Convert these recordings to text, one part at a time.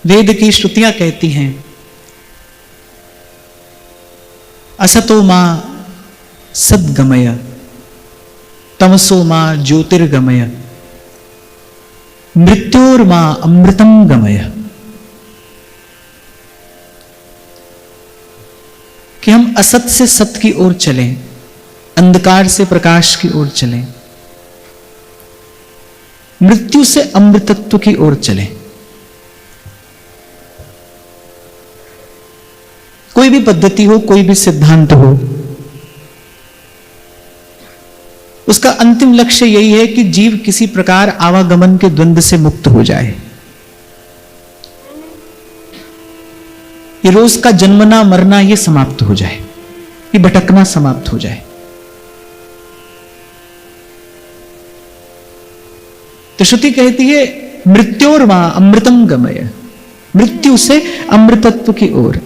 वेद की श्रुतियां कहती हैं, असतो मां सद्गमय तमसो मां ज्योतिर्गमय मृत्योर्मां अमृतम गमय। कि हम असत से सत्य की ओर चलें, अंधकार से प्रकाश की ओर चलें, मृत्यु से अमृतत्व की ओर चलें। कोई भी पद्धति हो, कोई भी सिद्धांत हो, उसका अंतिम लक्ष्य यही है कि जीव किसी प्रकार आवागमन के द्वंद्व से मुक्त हो जाए। ये रोज का जन्मना मरना ये समाप्त हो जाए, ये भटकना समाप्त हो जाए। तो श्रुति कहती है मृत्योर्मा अमृतम गमय, मृत्यु से अमृतत्व की ओर,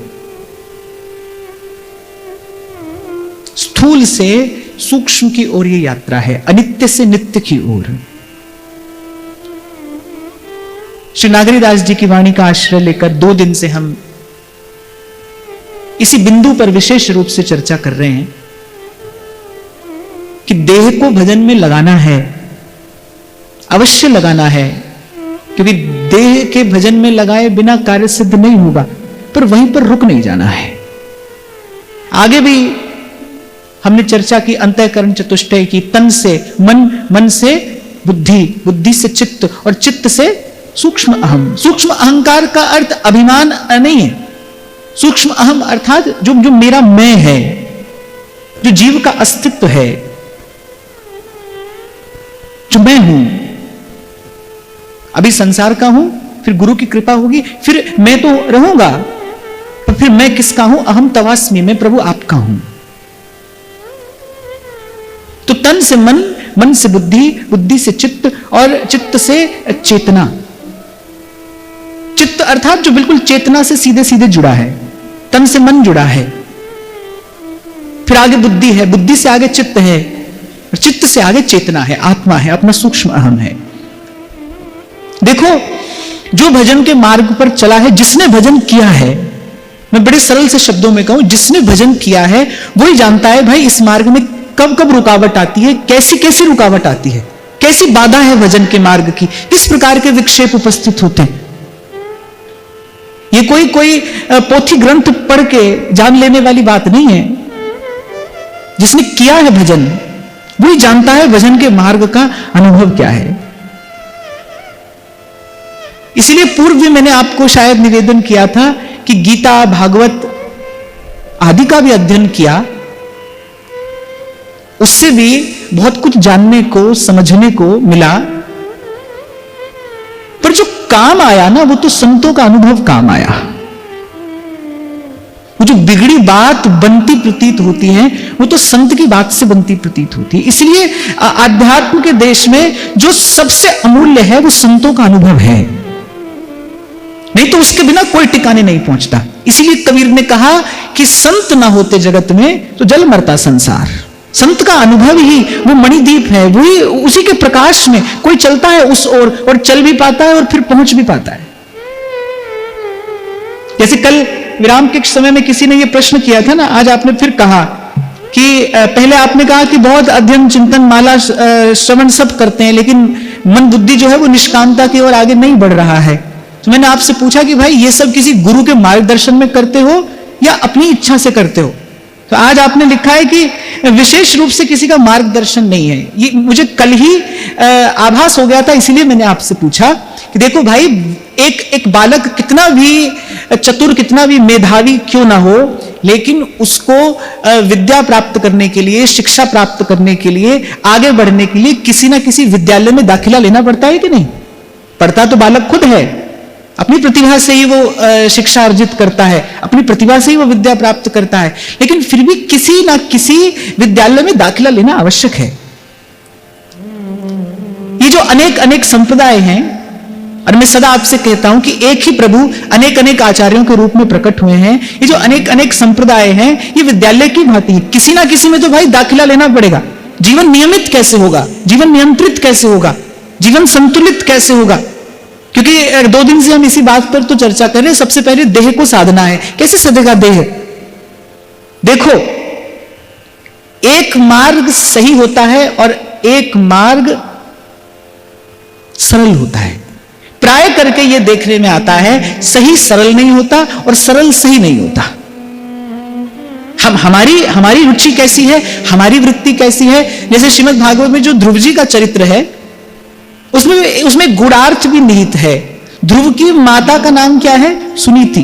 स्थूल से सूक्ष्म की ओर ये यात्रा है, अनित्य से नित्य की ओर। श्री नागरीदास जी की वाणी का आश्रय लेकर 2 दिन से हम इसी बिंदु पर विशेष रूप से चर्चा कर रहे हैं कि देह को भजन में लगाना है, अवश्य लगाना है, क्योंकि देह के भजन में लगाए बिना कार्य सिद्ध नहीं होगा, पर वहीं पर रुक नहीं जाना है। आगे भी हमने चर्चा की अंतःकरण चतुष्टय की, तन से मन, मन से बुद्धि, बुद्धि से चित्त और चित्त से सूक्ष्म अहम। सूक्ष्म अहंकार का अर्थ अभिमान नहीं है, सूक्ष्म अहम अर्थात जो मेरा मैं है, जो जीव का अस्तित्व है, जो मैं हूं, अभी संसार का हूं, फिर गुरु की कृपा होगी, फिर मैं तो रहूंगा, पर फिर मैं किसका हूं? अहम तवास्मि, मैं प्रभु आपका हूं। तो तन से मन, मन से बुद्धि, बुद्धि से चित्त और चित्त से चेतना। चित्त अर्थात जो बिल्कुल चेतना से सीधे सीधे जुड़ा है, तन से मन जुड़ा है, फिर आगे बुद्धि है, बुद्धि से आगे चित्त है, चित्त से आगे चेतना है, आत्मा है, अपना सूक्ष्म अहम है। देखो, जो भजन के मार्ग पर चला है, जिसने भजन किया है, मैं बड़े सरल से शब्दों में कहूं, जिसने भजन किया है वही जानता है भाई इस मार्ग में कब कब रुकावट आती है, कैसी कैसी रुकावट आती है, कैसी बाधा है भजन के मार्ग की, किस प्रकार के विक्षेप उपस्थित होते हैं। ये कोई पोथी ग्रंथ पढ़ के जान लेने वाली बात नहीं है। जिसने किया है भजन वही जानता है भजन के मार्ग का अनुभव क्या है। इसलिए पूर्व भी मैंने आपको शायद निवेदन किया था कि गीता, भागवत आदि का भी अध्ययन किया, उससे भी बहुत कुछ जानने को, समझने को मिला, पर जो काम आया ना वो तो संतों का अनुभव काम आया। वो जो बिगड़ी बात बनती प्रतीत होती है वो तो संत की बात से बनती प्रतीत होती है। इसलिए आध्यात्म के देश में जो सबसे अमूल्य है वो संतों का अनुभव है, नहीं तो उसके बिना कोई ठिकाने नहीं पहुंचता। इसीलिए कबीर ने कहा कि संत ना होते जगत में तो जल मरता संसार। संत का अनुभव ही वो मणिदीप है, वही उसी के प्रकाश में कोई चलता है उस ओर और चल भी पाता है और फिर पहुंच भी पाता है। जैसे कल विराम के समय में किसी ने ये प्रश्न किया था ना, आज आपने फिर कहा कि पहले आपने कहा कि बहुत अध्ययन, चिंतन, माला, श्रवण सब करते हैं, लेकिन मन बुद्धि जो है वो निष्कामता की ओर आगे नहीं बढ़ रहा है। तो मैंने आपसे पूछा कि भाई ये सब किसी गुरु के मार्गदर्शन में करते हो या अपनी इच्छा से करते हो? तो आज आपने लिखा है कि विशेष रूप से किसी का मार्गदर्शन नहीं है। ये मुझे कल ही आभास हो गया था, इसीलिए मैंने आपसे पूछा कि देखो भाई, एक बालक कितना भी चतुर, कितना भी मेधावी क्यों ना हो, लेकिन उसको विद्या प्राप्त करने के लिए, शिक्षा प्राप्त करने के लिए, आगे बढ़ने के लिए किसी ना किसी विद्यालय में दाखिला लेना पड़ता है कि नहीं? पढ़ता तो बालक खुद है, अपनी प्रतिभा से ही वो शिक्षा अर्जित करता है, अपनी प्रतिभा से ही वो विद्या प्राप्त करता है, लेकिन फिर भी किसी ना किसी विद्यालय में दाखिला लेना आवश्यक है। ये जो अनेक अनेक संप्रदाय हैं, और मैं सदा आपसे कहता हूं कि एक ही प्रभु अनेक अनेक आचार्यों के रूप में प्रकट हुए हैं। ये जो अनेक अनेक संप्रदाय हैं, ये विद्यालय की भांति है। किसी ना किसी में तो भाई दाखिला लेना पड़ेगा। जीवन नियमित कैसे होगा, जीवन नियंत्रित कैसे होगा, जीवन संतुलित कैसे होगा? क्योंकि 2 दिन से हम इसी बात पर तो चर्चा कर रहे हैं। सबसे पहले देह को साधना है। कैसे सदेगा देह? देखो, एक मार्ग सही होता है और एक मार्ग सरल होता है। प्राय करके यह देखने में आता है सही सरल नहीं होता और सरल सही नहीं होता। हमारी रुचि कैसी है, हमारी वृत्ति कैसी है। जैसे श्रीमद् भागवत में जो ध्रुव जी का चरित्र है, उसमें गुणार्थ भी निहित है। ध्रुव की माता का नाम क्या है? सुनीति,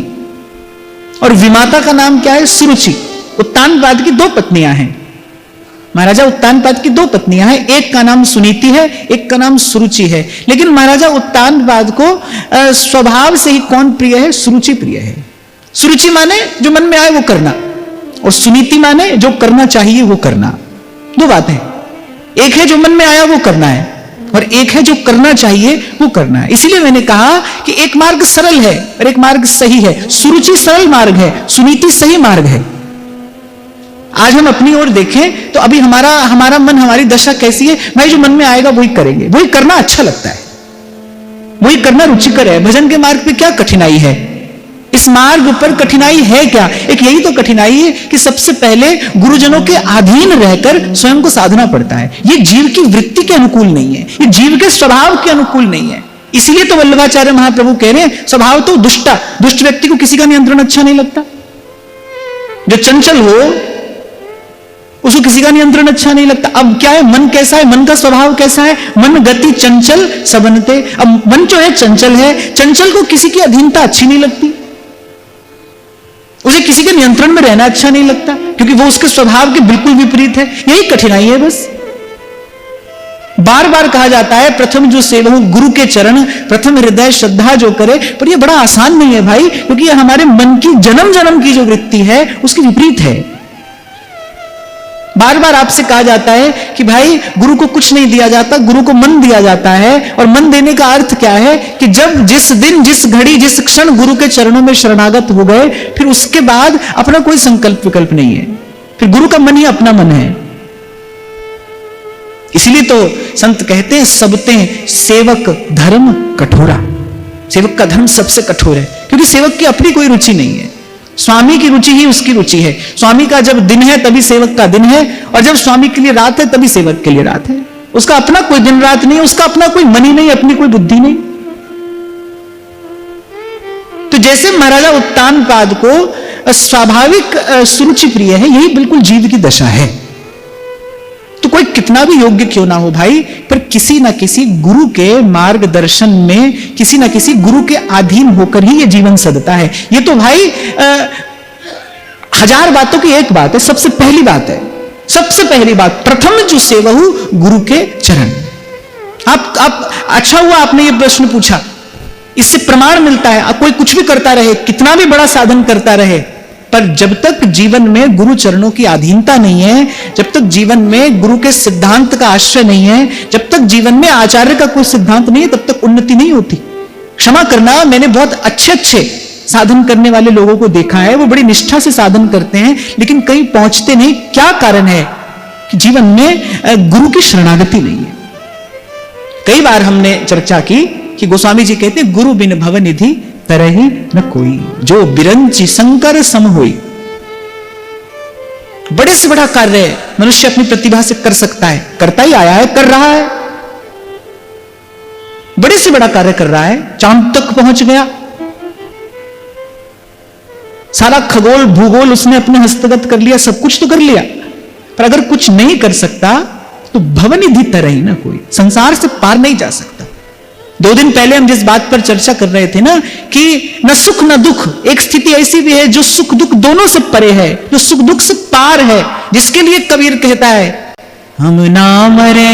और विमाता का नाम क्या है? सुरुचि। उत्तानपाद की 2 पत्नियां हैं। महाराजा उत्तानपाद की 2 पत्नियां हैं, एक का नाम सुनीति है, एक का नाम सुरुचि है। लेकिन महाराजा उत्तानपाद को स्वभाव से ही कौन प्रिय है? सुरुचि प्रिय है। सुरुचि माने जो मन में आए वो करना, और सुनीति माने जो करना चाहिए वो करना। 2 बातें, एक है जो मन में आया वो करना है, और एक है जो करना चाहिए वो करना है। इसीलिए मैंने कहा कि एक मार्ग सरल है और एक मार्ग सही है। सुरुचि सरल मार्ग है, सुनीति सही मार्ग है। आज हम अपनी ओर देखें तो अभी हमारा मन, हमारी दशा कैसी है? भाई जो मन में आएगा वही करेंगे, वही करना अच्छा लगता है, वही करना रुचिकर है। भजन के मार्ग पे क्या कठिनाई है? इस मार्ग पर कठिनाई है क्या? एक यही तो कठिनाई है कि सबसे पहले गुरुजनों के अधीन रहकर स्वयं को साधना पड़ता है। ये जीव की वृत्ति के अनुकूल नहीं है, ये जीव के स्वभाव के अनुकूल नहीं है। इसीलिए तो वल्लभाचार्य महाप्रभु कह रहे हैं स्वभाव तो दुष्ट व्यक्ति को किसी का नियंत्रण अच्छा नहीं लगता। जो चंचल हो उसको किसी का नियंत्रण अच्छा नहीं लगता। अब क्या है, मन कैसा है, मन का स्वभाव कैसा है? मन गति चंचल सबनते। अब मन जो है चंचल है, चंचल को किसी की अधीनता अच्छी नहीं लगती, उसे किसी के नियंत्रण में रहना अच्छा नहीं लगता, क्योंकि वो उसके स्वभाव के बिल्कुल विपरीत है। यही कठिनाई है बस। बार बार कहा जाता है प्रथम जो सेवहु गुरु के चरण, प्रथम हृदय श्रद्धा जो करे। पर ये बड़ा आसान नहीं है भाई, क्योंकि ये हमारे मन की जन्म जन्म की जो वृत्ति है उसकी विपरीत है। बार बार आपसे कहा जाता है कि भाई गुरु को कुछ नहीं दिया जाता, गुरु को मन दिया जाता है। और मन देने का अर्थ क्या है कि जब जिस दिन जिस घड़ी जिस क्षण गुरु के चरणों में शरणागत हो गए, फिर उसके बाद अपना कोई संकल्प विकल्प नहीं है, फिर गुरु का मन ही अपना मन है। इसलिए तो संत कहते हैं सबते सेवक धर्म कठोरा। सेवक का धर्म सबसे कठोर है, क्योंकि सेवक की अपनी कोई रुचि नहीं है, स्वामी की रुचि ही उसकी रुचि है। स्वामी का जब दिन है तभी सेवक का दिन है, और जब स्वामी के लिए रात है तभी सेवक के लिए रात है। उसका अपना कोई दिन रात नहीं है, उसका अपना कोई मन ही नहीं, अपनी कोई बुद्धि नहीं। तो जैसे महाराजा उत्तानपाद को स्वाभाविक सुरुचि प्रिय है, यही बिल्कुल जीव की दशा है। तो कोई कितना भी योग्य क्यों ना हो भाई, पर किसी ना किसी गुरु के मार्गदर्शन में, किसी ना किसी गुरु के अधीन होकर ही ये जीवन सदता है। ये तो भाई 1000 बातों की एक बात है। सबसे पहली बात है, सबसे पहली बात, प्रथम जो सेवहु गुरु के चरण। आप अच्छा हुआ आपने ये प्रश्न पूछा, इससे प्रमाण मिलता है। कोई कुछ भी करता रहे, कितना भी बड़ा साधन करता रहे, पर जब तक जीवन में गुरु चरणों की अधीनता नहीं है, जब तक जीवन में गुरु के सिद्धांत का आश्रय नहीं है, जब तक जीवन में आचार्य का कोई सिद्धांत नहीं है, तब तक उन्नति नहीं होती। क्षमा करना, मैंने बहुत अच्छे साधन करने वाले लोगों को देखा है, वो बड़ी निष्ठा से साधन करते हैं, लेकिन कहीं पहुंचते नहीं। क्या कारण है? कि जीवन में गुरु की शरणागति नहीं है। कई बार हमने चर्चा की कि गोस्वामी जी कहते गुरु बिन भव निधि तरहि न कोई, जो बिरंची शंकर सम होई। बड़े से बड़ा कार्य मनुष्य अपनी प्रतिभा से कर सकता है, करता ही आया है, कर रहा है। बड़े से बड़ा कार्य कर रहा है, चांद तक पहुंच गया, सारा खगोल भूगोल उसने अपने हस्तगत कर लिया, सब कुछ तो कर लिया। पर अगर कुछ नहीं कर सकता तो भवनिधि तरहि न कोई, संसार से पार नहीं जा सकता। 2 दिन पहले हम जिस बात पर चर्चा कर रहे थे ना, कि न सुख न दुख, एक स्थिति ऐसी भी है जो सुख दुख दोनों से परे है, जो सुख दुख से पार है, जिसके लिए कबीर कहता है हम ना मरे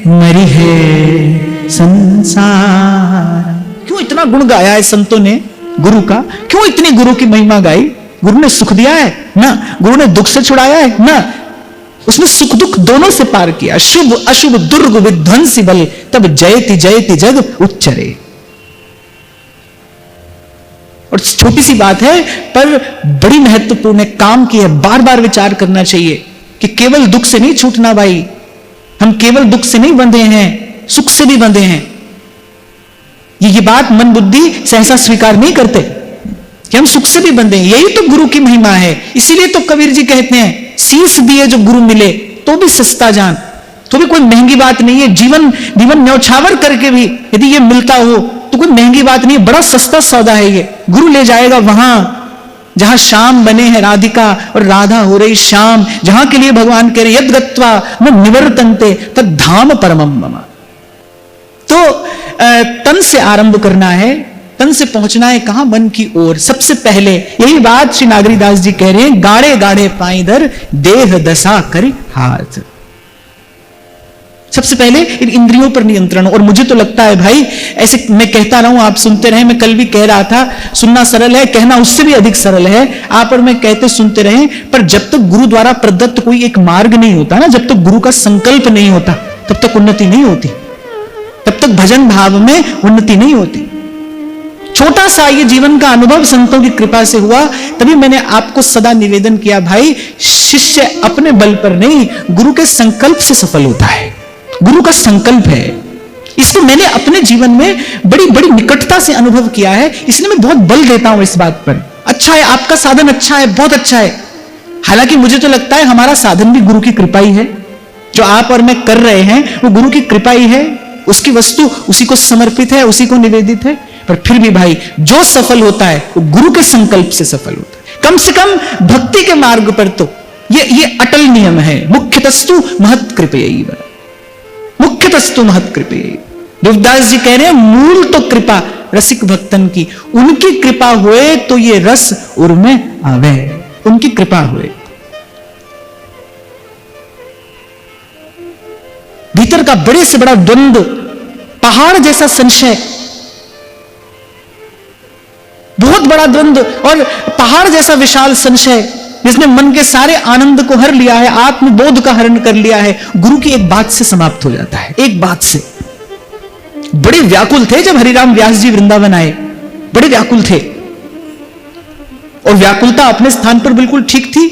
मरी है संसार। क्यों इतना गुण गाया है संतों ने गुरु का? क्यों इतनी गुरु की महिमा गाई? गुरु ने सुख दिया है ना, गुरु ने दुख से छुड़ाया है ना, उसने सुख दुख दोनों से पार किया। शुभ अशुभ दुर्ग विध्वंसी बल, तब जयति जयति जग उच्चरे। और छोटी सी बात है पर बड़ी महत्वपूर्ण है, काम की है, बार बार विचार करना चाहिए कि केवल दुख से नहीं छूटना भाई। हम केवल दुख से नहीं बंधे हैं, सुख से भी बंधे हैं। ये बात मन बुद्धि सहसा स्वीकार नहीं करते कि हम सुख से भी बंधे। यही तो गुरु की महिमा है। इसीलिए तो कबीर जी कहते हैं, शीश दिए जो गुरु मिले तो भी सस्ता जान, तो भी कोई महंगी बात नहीं है। जीवन न्यौछावर करके भी यदि ये मिलता हो तो कोई महंगी बात नहीं है, बड़ा सस्ता सौदा है ये। गुरु ले जाएगा वहां जहां श्याम बने हैं राधिका और राधा हो रही श्याम, जहां के लिए भगवान कह रहे यद गत्वा न निवर्तन्ते तद धाम परमम मम। तो तन से आरंभ करना है, तन से पहुंचना है कहां? मन की ओर। सबसे पहले यही बात श्री नागरीदास जी कह रहे हैं, गाड़े गाड़े पाइधर देह दशा करे हाथ। सबसे पहले इन इंद्रियों पर नियंत्रण। और मुझे तो लगता है भाई, ऐसे मैं कहता रहूं आप सुनते रहे। मैं कल भी कह रहा था, सुनना सरल है, कहना उससे भी अधिक सरल है। आप और मैं कहते सुनते रहे, पर जब तक गुरु द्वारा प्रदत्त कोई एक मार्ग नहीं होता ना, जब तक गुरु का संकल्प नहीं होता, तब तक उन्नति नहीं होती, तब तक भजन भाव में उन्नति नहीं होती। छोटा सा ये जीवन का अनुभव संतों की कृपा से हुआ, तभी मैंने आपको सदा निवेदन किया, भाई शिष्य अपने बल पर नहीं, गुरु के संकल्प से सफल होता है। गुरु का संकल्प है, इसको मैंने अपने जीवन में बड़ी बड़ी निकटता से अनुभव किया है, इसलिए मैं बहुत बल देता हूं इस बात पर। अच्छा है, आपका साधन अच्छा है, बहुत अच्छा है। हालांकि मुझे तो लगता है हमारा साधन भी गुरु की कृपा ही है। जो आप और मैं कर रहे हैं वो गुरु की कृपा ही है, उसकी वस्तु उसी को समर्पित है, उसी को निवेदित है। पर फिर भी भाई जो सफल होता है वो गुरु के संकल्प से सफल होता है। कम से कम भक्ति के मार्ग पर तो ये अटल नियम है, मुख्यतस्तु महत् कृपयैव, मुख्यतस्तु महत् कृपयैव। देवदास जी कह रहे हैं मूल तो कृपा रसिक भक्तन की, उनकी कृपा हुए तो ये रस उर्मे आवे, उनकी कृपा हुए। भीतर का बड़े से बड़ा द्वंद्व, पहाड़ जैसा संशय, बहुत बड़ा द्वंद्व और पहाड़ जैसा विशाल संशय, जिसने मन के सारे आनंद को हर लिया है, आत्मबोध का हरण कर लिया है, गुरु की एक बात से समाप्त हो जाता है। एक बात से। बड़े व्याकुल थे जब हरिराम व्यास जी वृंदावन आए, बड़े व्याकुल थे, और व्याकुलता अपने स्थान पर बिल्कुल ठीक थी।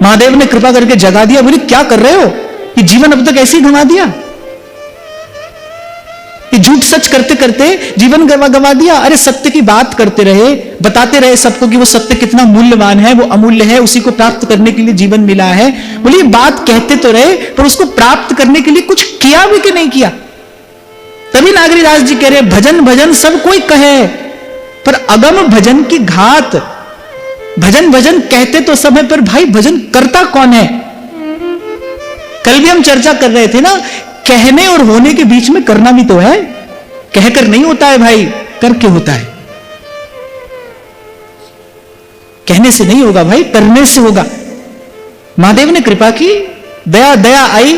महादेव ने कृपा करके जगा दिया, बोले क्या कर रहे हो, ये जीवन अब तक ऐसे ही गंवा दिया, ये झूठ सच करते करते जीवन गंवा दिया। अरे सत्य की बात करते रहे, बताते रहे सबको कि वो सत्य कितना मूल्यवान है, वो अमूल्य है, उसी को प्राप्त करने के लिए जीवन मिला है। बोलिए बात कहते तो रहे, पर उसको प्राप्त करने के लिए कुछ किया भी कि नहीं किया। तभी नागरीदास जी कह रहे भजन भजन सब कोई कहे, पर अगम भजन की घात। भजन भजन कहते तो सब है, पर भाई भजन करता कौन है? कल भी हम चर्चा कर रहे थे ना, कहने और होने के बीच में करना भी तो है। कहकर नहीं होता है भाई, करके होता है। कहने से नहीं होगा भाई, करने से होगा। महादेव ने कृपा की, दया दया आई,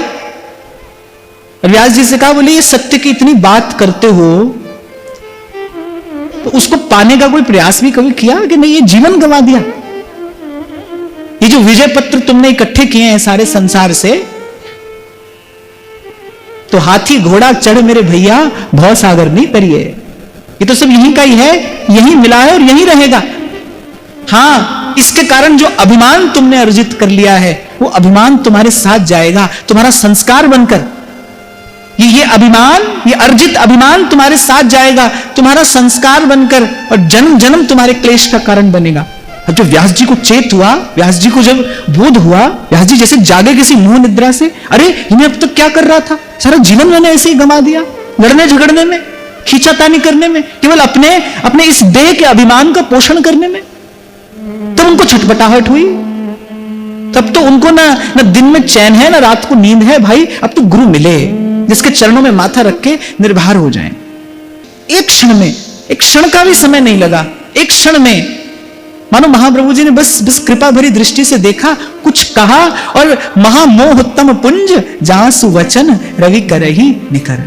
व्यास जी से कहा, बोले ये सत्य की इतनी बात करते हो तो उसको पाने का कोई प्रयास भी कभी किया कि नहीं? ये जीवन गंवा दिया। ये जो विजय पत्र तुमने इकट्ठे किए हैं सारे संसार से, तो हाथी घोड़ा चढ़ मेरे भैया भव सागर नहीं तरिए। ये तो सब यहीं का ही है, यहीं मिला है और यहीं रहेगा। हां, इसके कारण जो अभिमान तुमने अर्जित कर लिया है, वो अभिमान तुम्हारे साथ जाएगा, तुम्हारा संस्कार बनकर। ये अभिमान, ये अर्जित अभिमान तुम्हारे साथ जाएगा, तुम्हारा संस्कार बनकर, और जन्म जन्म तुम्हारे क्लेश का कारण बनेगा। अब जब व्यास जी को चेत हुआ, व्यास जी को जब बोध हुआ, व्यास जी जैसे जागे किसी मोह निद्रा से, अरे इन्हें अब तक क्या कर रहा था, सारा जीवन मैंने ऐसे ही गंवा दिया, लड़ने झगड़ने में, खींचातानी करने में, केवल अपने इस देह के अभिमान का पोषण करने में। तब उनको छटपटाहट हुई, तब तो उनको ना दिन में चैन है, ना रात को नींद है। भाई अब तो गुरु मिले जिसके चरणों में माथा रख के निर्भर हो जाएं। एक क्षण में, एक क्षण का भी समय नहीं लगा, एक क्षण में मानो महाप्रभु जी ने बस कृपा भरी दृष्टि से देखा, कुछ कहा, और महामोहोत्तम पुंज जासु वचन रवि करही निकर।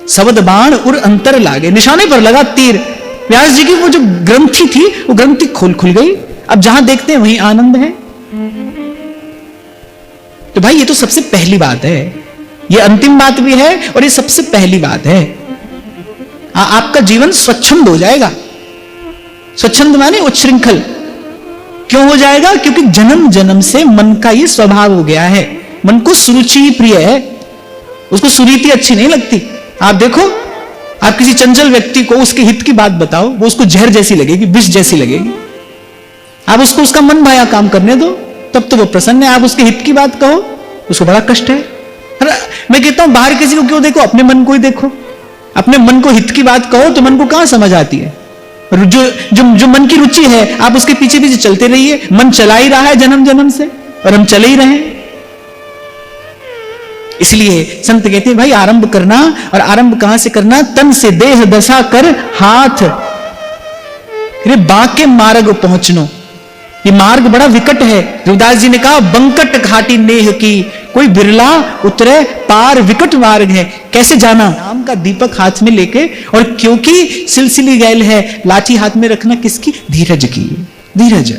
शब्द बाण उर अंतर लागे, निशाने पर लगा तीर। व्यास जी की वो जो ग्रंथि थी, वो ग्रंथि खुल गई। अब जहां देखते हैं वहीं आनंद है। तो भाई ये तो सबसे पहली बात है, ये अंतिम बात भी है और ये सबसे पहली बात है। आपका जीवन स्वच्छंद हो जाएगा। स्वच्छंद माने उच्छृंखल। क्यों हो जाएगा? क्योंकि जन्म जन्म से मन का ये स्वभाव हो गया है। मन को सुरुचि प्रिय है, उसको सुरीति अच्छी नहीं लगती। आप देखो, आप किसी चंचल व्यक्ति को उसके हित की बात बताओ, वो उसको जहर जैसी लगेगी, विष जैसी लगेगी। आप उसको उसका मन भाया काम करने दो, तब तो वो प्रसन्न है। आप उसके हित की बात कहो, उसको बड़ा कष्ट है। मैं कहता हूं बाहर किसी को क्यों देखो, अपने मन को ही देखो। अपने मन को हित की बात कहो तो मन को कहां समझ आती है। जो जो जो मन की रुचि है, आप उसके पीछे पीछे चलते रहिए। मन चला ही रहा है जन्म जन्म से, और हम चले ही रहे। इसलिए संत कहते हैं भाई आरंभ करना, और आरंभ कहां से करना? तन से देह दशा कर हाथ, अरे बाके मार्ग पहुंचनो। ये मार्ग बड़ा विकट है। रविदास जी ने कहा बंकट घाटी नेह की, कोई बिरला उतरे पार विकट मार्ग है। कैसे जाना? नाम का दीपक हाथ में लेके, और क्योंकि सिलसिली गैल है, लाठी हाथ में रखना किसकी? धीरज की। धीरज।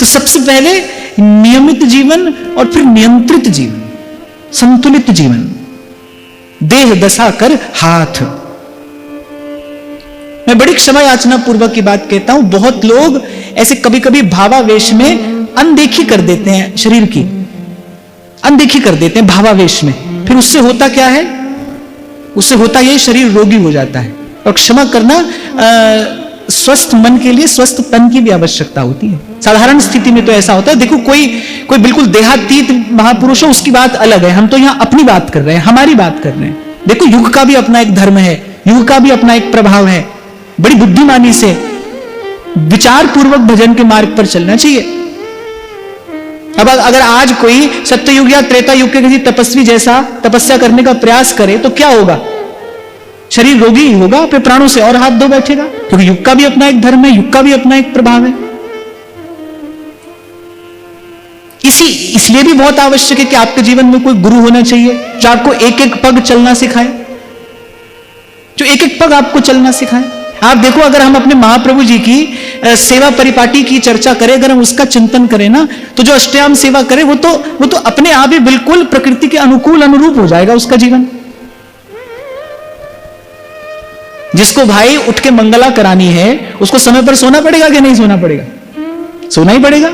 तो सबसे पहले नियमित जीवन, और फिर नियंत्रित जीवन, संतुलित जीवन। देह दशा कर हाथ। मैं बड़ी क्षमा याचना पूर्वक की बात कहता हूं, बहुत लोग ऐसे कभी कभी भावावेश में अनदेखी कर देते हैं, शरीर की अनदेखी कर देते हैं भावावेश में। फिर उससे होता क्या है? उससे होता यह शरीर रोगी हो जाता है। और क्षमा करना, स्वस्थ मन के लिए स्वस्थ तन की भी आवश्यकता होती है। साधारण स्थिति में तो ऐसा होता है। देखो कोई बिल्कुल देहातीत महापुरुष हो, उसकी बात अलग है। हम तो यहां अपनी बात कर रहे हैं, हमारी बात कर रहे हैं। देखो युग का भी अपना एक धर्म है, युग का भी अपना एक प्रभाव है। बड़ी बुद्धिमानी से विचार पूर्वक भजन के मार्ग पर चलना चाहिए। अब अगर आज कोई सत्ययुग या त्रेता युग के किसी तपस्वी जैसा तपस्या करने का प्रयास करे तो क्या होगा? शरीर रोगी ही होगा, फिर प्राणों से और हाथ धो बैठेगा। क्योंकि युग का भी अपना एक धर्म है, युग का भी अपना एक प्रभाव है। इसलिए भी बहुत आवश्यक है कि आपके जीवन में कोई गुरु होना चाहिए जो आपको एक एक पग चलना सिखाए, जो एक एक पग आपको चलना सिखाए। आप देखो, अगर हम अपने महाप्रभु जी की सेवा परिपाटी की चर्चा करें, अगर हम उसका चिंतन करें ना, तो जो अष्टयाम सेवा करे वो तो अपने आप ही बिल्कुल प्रकृति के अनुकूल अनुरूप हो जाएगा उसका जीवन। जिसको भाई उठ के मंगला करानी है, उसको समय पर सोना पड़ेगा कि नहीं सोना पड़ेगा? सोना ही पड़ेगा।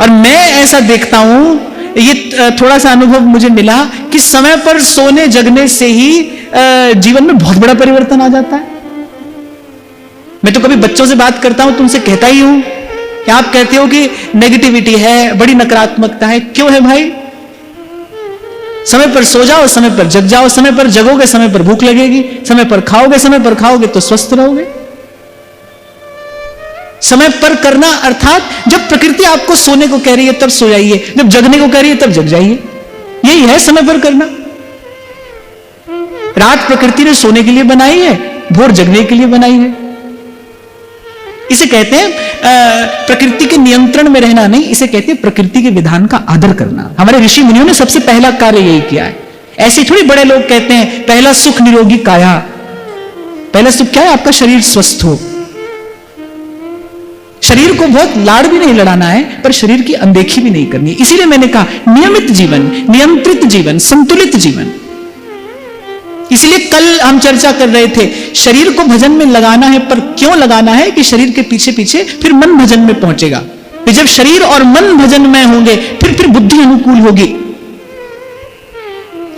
और मैं ऐसा देखता हूं, ये थोड़ा सा अनुभव मुझे मिला कि समय पर सोने जगने से ही जीवन में बहुत बड़ा परिवर्तन आ जाता है। मैं तो कभी बच्चों से बात करता हूं, तुमसे कहता ही हूं कि आप कहते हो कि नेगेटिविटी है, बड़ी नकारात्मकता है। क्यों है भाई? समय पर सो जाओ, समय पर जग जाओ। समय पर जगोगे, समय पर भूख लगेगी। समय पर खाओगे तो स्वस्थ रहोगे। समय पर करना अर्थात जब प्रकृति आपको सोने को कह रही है तब सो जाइए, जब जगने को कह रही है तब जग जाइए। यही है समय पर करना। रात प्रकृति ने सोने के लिए बनाई है, भोर जगने के लिए बनाई है। इसे कहते हैं प्रकृति के नियंत्रण में रहना नहीं, इसे कहते हैं प्रकृति के विधान का आदर करना। हमारे ऋषि मुनियों ने सबसे पहला कार्य यही किया है। ऐसे थोड़ी बड़े लोग कहते हैं पहला सुख निरोगी काया। पहला सुख क्या है? आपका शरीर स्वस्थ हो। शरीर को बहुत लाड़ भी नहीं लड़ाना है, पर शरीर की अनदेखी भी नहीं करनी। इसीलिए मैंने कहा नियमित जीवन, नियंत्रित जीवन, संतुलित जीवन। इसलिए कल हम चर्चा कर रहे थे, शरीर को भजन में लगाना है, पर क्यों लगाना है? कि शरीर के पीछे पीछे फिर मन भजन में पहुंचेगा। फिर जब शरीर और मन भजन में होंगे, फिर बुद्धि अनुकूल होगी।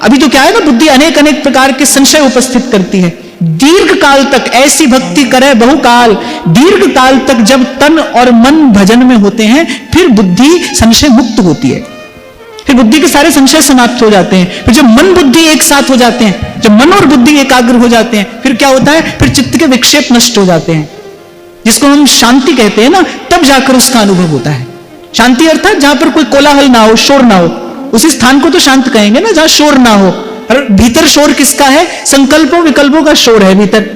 अभी तो क्या है ना, बुद्धि अनेक अनेक प्रकार के संशय उपस्थित करती है। दीर्घ काल तक ऐसी भक्ति करे बहुकाल, दीर्घ काल तक जब तन और मन भजन में होते हैं, फिर बुद्धि संशय मुक्त होती है। फिर बुद्धि के सारे संशय समाप्त हो जाते हैं। फिर जब मन बुद्धि एक साथ हो जाते हैं, जब मन और बुद्धि एकाग्र हो जाते हैं, फिर क्या होता है? फिर चित्त के विक्षेप नष्ट हो जाते हैं, जिसको हम शांति कहते हैं ना। तब जाकर उसका अनुभव होता है। शांति अर्थात जहां पर कोई कोलाहल ना हो, शोर ना हो, उसी स्थान को तो शांत कहेंगे ना, जहां शोर ना हो। और भीतर शोर किसका है? संकल्पों विकल्पों का शोर है भीतर।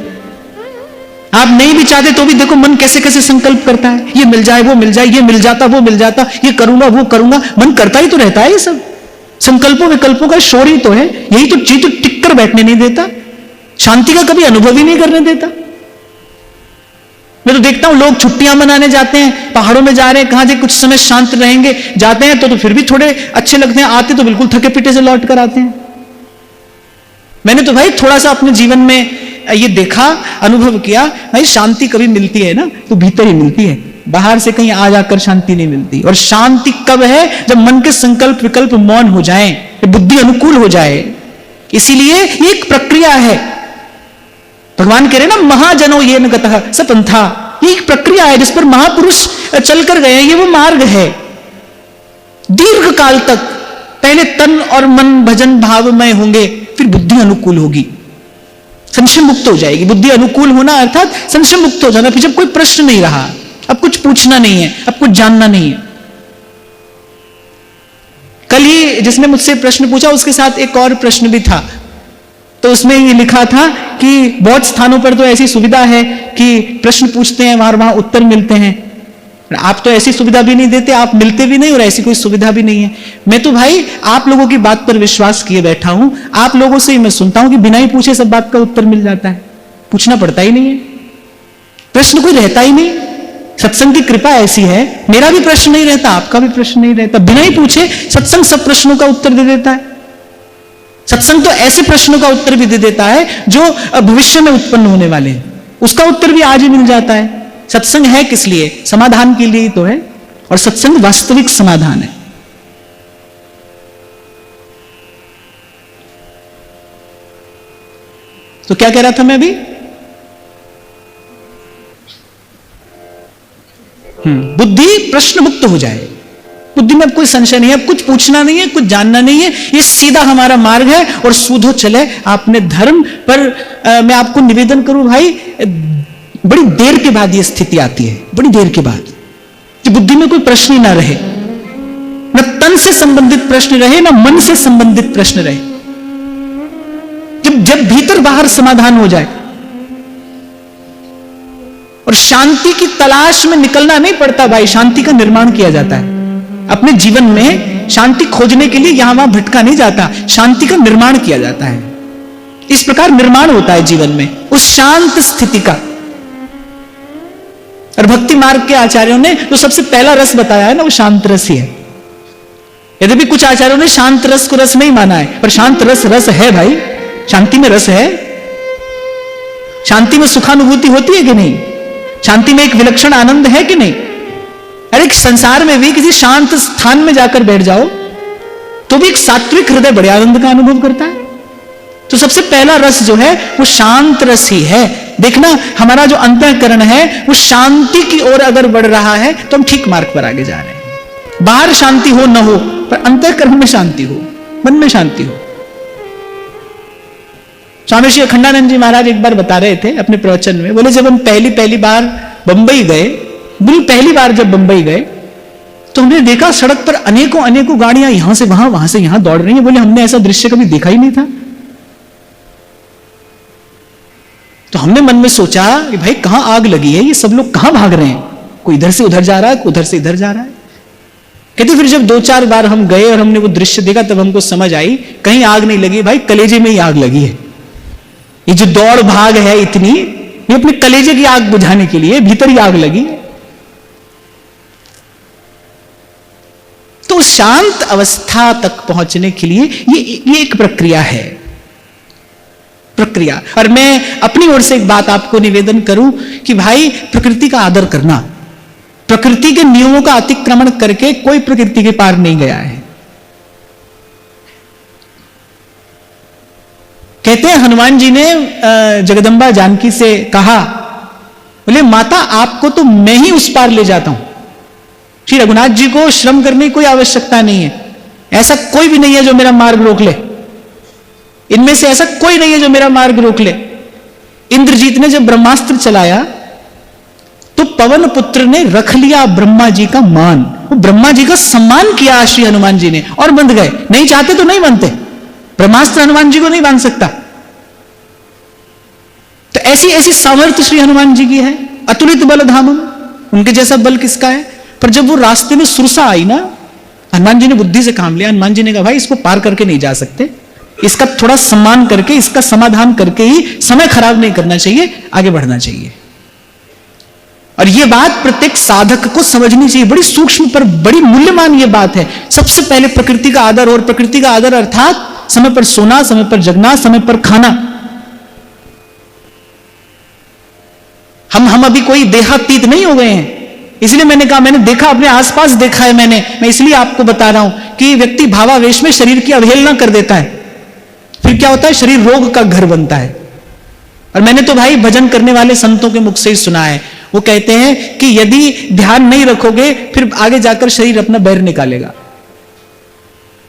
आप नहीं भी चाहते तो भी देखो मन कैसे कैसे संकल्प करता है, ये मिल जाए वो मिल जाए, ये मिल जाता वो मिल जाता, ये करूंगा वो करूंगा। मन करता ही तो रहता है। ये सब संकल्पों विकल्पों का शोर ही तो है। यही तो चीज टिक कर बैठने नहीं देता, शांति का कभी अनुभव ही नहीं करने देता। मैं तो देखता हूं लोग छुट्टियां मनाने जाते हैं, पहाड़ों में जा रहे हैं, कहां से कुछ समय शांत रहेंगे, जाते हैं तो फिर भी थोड़े अच्छे लगते हैं, आते तो बिल्कुल थके पीटे से लौट कर आते हैं। मैंने तो भाई थोड़ा सा अपने जीवन में ये देखा, अनुभव किया, भाई शांति कभी मिलती है ना तो भीतर ही मिलती है। बाहर से कहीं आ जाकर शांति नहीं मिलती। और शांति कब है? जब मन के संकल्प विकल्प मौन हो जाएं, बुद्धि अनुकूल हो जाए। इसीलिए ये एक प्रक्रिया है। भगवान कह रहे ना, महाजनो ये न गतः स पंथा, ये एक प्रक्रिया है जिस पर महापुरुष चलकर गए। ये वो मार्ग है। दीर्घ काल तक पहले तन और मन भजन भावमय होंगे, फिर बुद्धि अनुकूल होगी, संशय मुक्त हो जाएगी। बुद्धि अनुकूल होना अर्थात संशय मुक्त हो जाना। फिर जब कोई प्रश्न नहीं रहा, अब कुछ पूछना नहीं है, अब कुछ जानना नहीं है। कल ही जिसने मुझसे प्रश्न पूछा उसके साथ एक और प्रश्न भी था, तो उसमें ये लिखा था कि बहुत स्थानों पर तो ऐसी सुविधा है कि प्रश्न पूछते हैं, वहां उत्तर मिलते हैं। आप तो ऐसी सुविधा भी नहीं देते, आप मिलते भी नहीं और ऐसी कोई सुविधा भी नहीं है। मैं तो भाई आप लोगों की बात पर विश्वास किए बैठा हूं। आप लोगों से ही मैं सुनता हूं कि बिना ही पूछे सब बात का उत्तर मिल जाता है, पूछना पड़ता ही नहीं है, प्रश्न कोई रहता ही नहीं। सत्संग की कृपा ऐसी है, मेरा भी प्रश्न नहीं रहता, आपका भी प्रश्न नहीं रहता। बिना ही पूछे सत्संग सब प्रश्नों का उत्तर दे देता है। सत्संग तो ऐसे प्रश्नों का उत्तर भी दे देता है जो भविष्य में उत्पन्न होने वाले हैं, उसका उत्तर भी आज ही मिल जाता है। सत्संग है किस लिए? समाधान के लिए ही तो है, और सत्संग वास्तविक समाधान है। तो क्या कह रहा था मैं अभी? बुद्धि प्रश्न मुक्त हो जाए, बुद्धि में अब कोई संशय नहीं है, अब कुछ पूछना नहीं है, कुछ जानना नहीं है, ये सीधा हमारा मार्ग है और सूधो चले आपने धर्म पर। मैं आपको निवेदन करूं भाई, बड़ी देर के बाद ये स्थिति आती है, बड़ी देर के बाद, कि बुद्धि में कोई प्रश्न ही ना रहे, न तन से संबंधित प्रश्न रहे, न मन से संबंधित प्रश्न रहे। जब भीतर बाहर समाधान हो जाए और शांति की तलाश में निकलना नहीं पड़ता भाई, शांति का निर्माण किया जाता है। अपने जीवन में शांति खोजने के लिए यहां वहां भटका नहीं जाता, शांति का निर्माण किया जाता है। इस प्रकार निर्माण होता है जीवन में उस शांत स्थिति का। और भक्ति मार्ग के आचार्यों ने जो सबसे पहला रस बताया है ना, वो शांत रस ही है। यद्यपि कुछ आचार्यों ने शांत रस को रस नहीं माना है, पर शांत रस रस है भाई, शांति में रस है। शांति में सुखानुभूति होती है कि नहीं? शांति में एक विलक्षण आनंद है कि नहीं? अरे संसार में भी किसी शांत स्थान में जाकर बैठ जाओ तो भी एक सात्विक हृदय बड़े आनंद का अनुभव करता है। तो सबसे पहला रस जो है वो शांत रस ही है। देखना, हमारा जो अंतःकरण है वो शांति की ओर अगर बढ़ रहा है तो हम ठीक मार्ग पर आगे जा रहे हैं। बाहर शांति हो न हो, पर अंतःकरण में शांति हो, मन में शांति हो। स्वामी श्री अखंडानंद जी महाराज एक बार बता रहे थे अपने प्रवचन में, बोले जब हम पहली बार बंबई गए, बिल्कुल पहली बार जब बंबई गए तो हमने देखा सड़क पर अनेकों गाड़ियां यहां से वहां से यहां दौड़ रही हैं। बोले हमने ऐसा दृश्य कभी देखा ही नहीं था। तो हमने मन में सोचा कि भाई कहां आग लगी है, ये सब लोग कहां भाग रहे हैं, कोई इधर से उधर जा रहा है, कोई उधर से इधर जा रहा है। कहते फिर जब 2-4 बार हम गए और हमने वो दृश्य देखा तब हमको समझ आई कहीं आग नहीं लगी भाई, कलेजे में ही आग लगी है। ये जो दौड़ भाग है इतनी, ये अपने कलेजे की आग बुझाने के लिए भीतर ही आग लगी है। तो शांत अवस्था तक पहुंचने के लिए ये एक प्रक्रिया है, प्रक्रिया। और मैं अपनी ओर से एक बात आपको निवेदन करूं कि भाई प्रकृति का आदर करना, प्रकृति के नियमों का अतिक्रमण करके कोई प्रकृति के पार नहीं गया है। कहते हैं हनुमान जी ने जगदम्बा जानकी से कहा, बोले माता आपको तो मैं ही उस पार ले जाता हूं। श्री रघुनाथ जी को श्रम करने की कोई आवश्यकता नहीं है, ऐसा कोई भी नहीं है जो मेरा मार्ग रोक ले, इनमें से ऐसा कोई नहीं है जो मेरा मार्ग रोक ले। इंद्रजीत ने जब ब्रह्मास्त्र चलाया तो पवन पुत्र ने रख लिया ब्रह्मा जी का मान, वो ब्रह्मा जी का सम्मान किया श्री हनुमान जी ने और बंध गए। नहीं चाहते तो नहीं बनते, ब्रह्मास्त्र हनुमान जी को नहीं बांध सकता। तो ऐसी ऐसी सामर्थ्य श्री हनुमान जी की है, अतुलित बल धामम, उनके जैसा बल किसका है। पर जब वो रास्ते में सुरसा आई ना, हनुमान जी ने बुद्धि से काम लिया। हनुमान जी ने कहा भाई इसको पार करके नहीं जा सकते, इसका थोड़ा सम्मान करके, इसका समाधान करके ही, समय खराब नहीं करना चाहिए, आगे बढ़ना चाहिए। और यह बात प्रत्येक साधक को समझनी चाहिए, बड़ी सूक्ष्म पर बड़ी मूल्यवान यह बात है। सबसे पहले प्रकृति का आदर, और प्रकृति का आदर अर्थात समय पर सोना, समय पर जगना, समय पर खाना। हम अभी कोई देहातीत नहीं हो गए हैं, इसलिए मैंने कहा, मैंने देखा, अपने आसपास देखा है मैं इसलिए आपको बता रहा हूं कि व्यक्ति भावावेश में शरीर की अवहेलना कर देता है, फिर क्या होता है, शरीर रोग का घर बनता है। और मैंने तो भाई भजन करने वाले संतों के मुख से ही सुना है, वो कहते हैं कि यदि ध्यान नहीं रखोगे फिर आगे जाकर शरीर अपना बैर निकालेगा।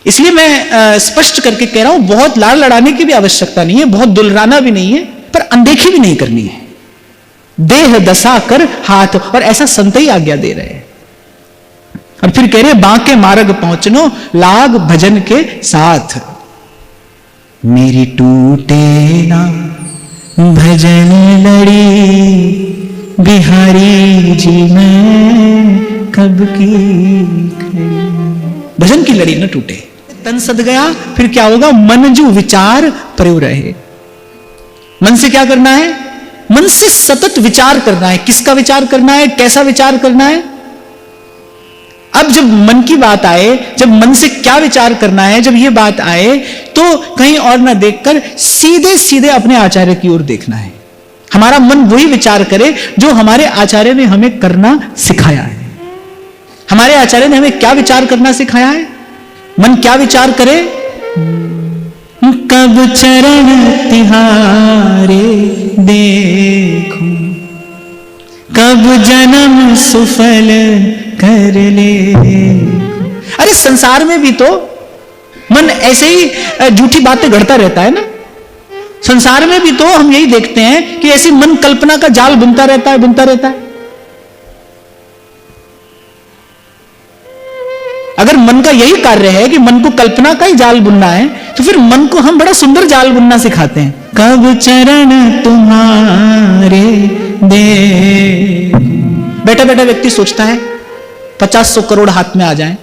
इसलिए मैं स्पष्ट करके कह रहा हूं, बहुत लाड़ लड़ाने की भी आवश्यकता नहीं है, बहुत दुलराना भी नहीं है, पर अनदेखी भी नहीं करनी है। देह दशा कर हाथ, और ऐसा संत ही आज्ञा दे रहे हैं। और फिर कह रहे बांके मार्ग पहुंचनो लाग भजन के साथ। मेरी टूटे ना भजन लड़ी बिहारी जी मैं कब की खड़ी। भजन की लड़ी न टूटे, तन सद गया, फिर क्या होगा, मन जो विचार प्रयो रहे। मन से क्या करना है, मन से सतत विचार करना है। किसका विचार करना है, कैसा विचार करना है। अब जब मन की बात आए, जब मन से क्या विचार करना है, जब यह बात आए तो कहीं और ना देखकर सीधे सीधे अपने आचार्य की ओर देखना है। हमारा मन वही विचार करे जो हमारे आचार्य ने हमें करना सिखाया है। हमारे आचार्य ने हमें क्या विचार करना सिखाया है। मन क्या विचार करे, कब चरण तिहारे देखूं, कब जन्म सुफल कर ले। अरे संसार में भी तो मन ऐसे ही झूठी बातें गढ़ता रहता है ना। संसार में भी तो हम यही देखते हैं कि ऐसी मन कल्पना का जाल बुनता रहता है। अगर मन का यही कार्य है कि मन को कल्पना का ही जाल बुनना है, तो फिर मन को हम बड़ा सुंदर जाल बुनना सिखाते हैं। कब चरण तुम्हारे दे। बैठा बैठा व्यक्ति सोचता है 50-100 करोड़ हाथ में आ जाए।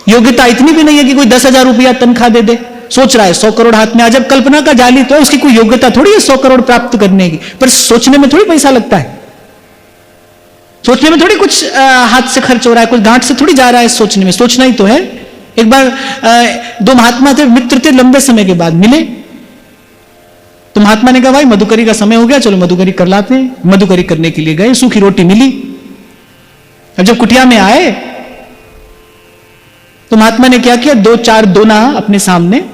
योग्यता इतनी भी नहीं है कि कोई 10,000 रुपया तनख्वाह दे दे। सोच रहा है 100 करोड़ हाथ में आ जाए। कल्पना का जाल ही तो है, उसकी कोई योग्यता थोड़ी है 100 करोड़ प्राप्त करने की। पर सोचने में थोड़ी पैसा लगता है, सोचने में थोड़ी कुछ हाथ से खर्च हो रहा है, कुछ गांठ से थोड़ी जा रहा है सोचने में। सोचना ही तो है। एक बार 2 महात्मा थे, मित्र थे, लंबे समय के बाद मिले। तो महात्मा ने कहा भाई मधुकरी का समय हो गया, चलो मधुकरी कर लाते हैं। मधुकरी करने के लिए गए, सूखी रोटी मिली। अब जब कुटिया में आए तो महात्मा ने क्या किया, 2-4 दोना अपने सामने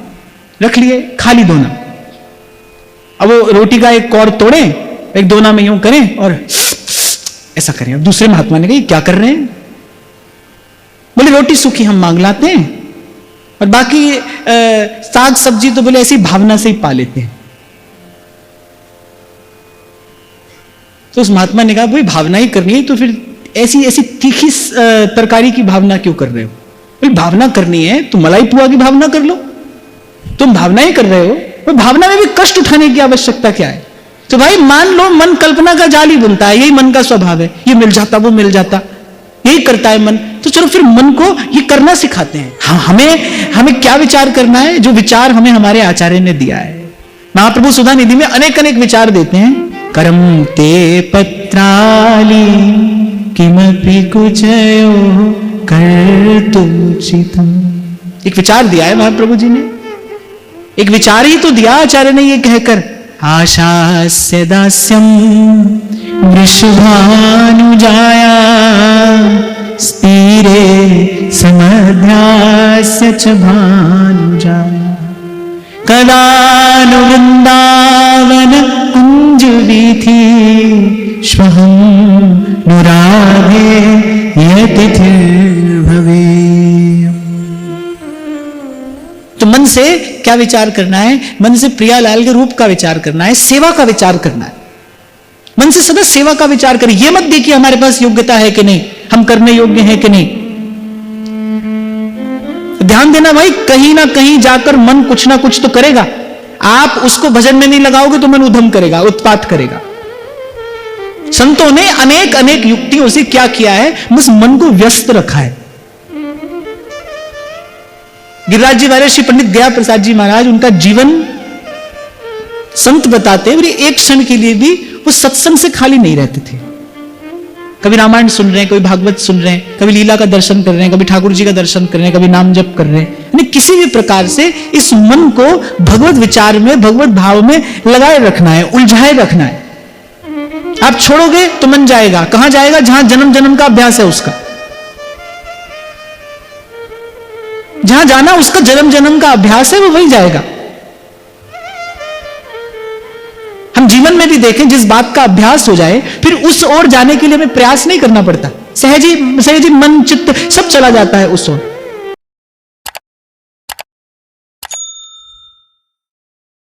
रख लिए, खाली दोना। अब वो रोटी का एक कौर तोड़े, एक दोना में यूं करें और ऐसा करें। अब दूसरे महात्मा ने कहा क्या कर रहे हैं। बोले रोटी सूखी हम मांग लाते हैं और बाकी साग सब्जी तो बोले ऐसी भावना से ही पा लेते हैं। तो उस महात्मा ने कहा भाई भावना ही करनी है तो फिर ऐसी ऐसी तीखी तरकारी की भावना क्यों कर रहे हो। भाई भावना करनी है तो मलाई पुआ की भावना कर लो, तुम भावना ही कर रहे हो, तो भावना में भी कष्ट उठाने की आवश्यकता क्या है। तो भाई मान लो मन कल्पना का जाल ही बुनता है, यही मन का स्वभाव है। ये मिल जाता वो मिल जाता, यही करता है मन। तो चलो फिर मन को ये करना सिखाते हैं। हाँ, हमें क्या विचार करना है, जो विचार हमें हमारे आचार्य ने दिया है। महाप्रभु सुधा निधि में अनेक अनेक विचार देते हैं। करम ते पत्राली किमपि कुचयो कर्तुचितम। एक विचार दिया है महाप्रभु जी ने, एक विचार ही तो दिया आचार्य ने ये कहकर, आशास्य दास्यम वृषभानुजाया स्थिरे समध्यास्य च भानुजाया कदानु वृंदावन कुंज वीथि श्वहं नुरागे यतिथिर् भवेयम्। तो मन से क्या विचार करना है, मन से प्रियालाल के रूप का विचार करना है, सेवा का विचार करना है। मन से सदा सेवा का विचार करें। यह मत देखिए हमारे पास योग्यता है कि नहीं, हम करने योग्य हैं कि नहीं। ध्यान देना भाई, कहीं ना कहीं जाकर मन कुछ ना कुछ तो करेगा। आप उसको भजन में नहीं लगाओगे तो मन उधम करेगा, उत्पात करेगा। संतों ने अनेक अनेक युक्तियों से क्या किया है, बस मन को व्यस्त रखा है। गिरिराज जी महाराज, श्री पंडित दया प्रसाद जी महाराज, उनका जीवन संत बताते हैं, एक क्षण के लिए भी वो सत्संग से खाली नहीं रहते थे। कभी रामायण सुन रहे हैं, कभी भागवत सुन रहे हैं, कभी लीला का दर्शन कर रहे हैं, कभी ठाकुर जी का दर्शन कर रहे हैं, कभी नाम जप कर रहे हैं। यानी किसी भी प्रकार से इस मन को भगवत विचार में, भगवत भाव में लगाए रखना है, उलझाए रखना है। आप छोड़ोगे तो मन जाएगा, कहां जाएगा? जहां जन्म जन्म का अभ्यास है उसका, जहां जाना उसका जन्म जन्म का अभ्यास है, वो वहीं जाएगा। हम जीवन में भी देखें, जिस बात का अभ्यास हो जाए फिर उस ओर जाने के लिए हमें प्रयास नहीं करना पड़ता, सहज ही मन चित्त सब चला जाता है उस ओर।